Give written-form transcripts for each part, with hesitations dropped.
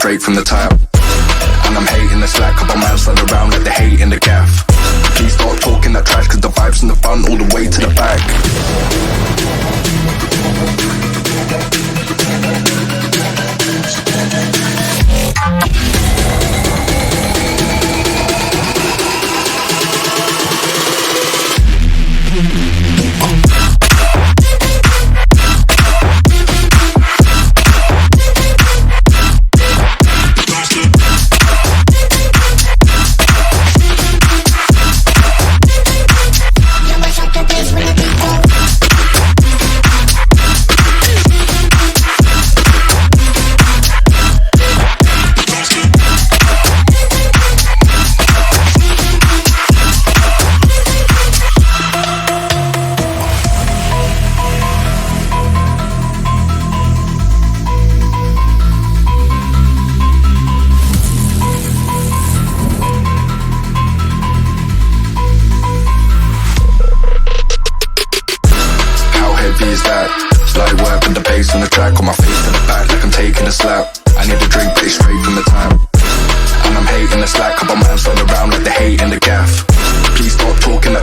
Straight from the top, and I'm hating the slack. Couple man stand around like they hate in the gaff. Please stop talking that trash, cause the vibes in the front all the way to the back.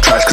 Trash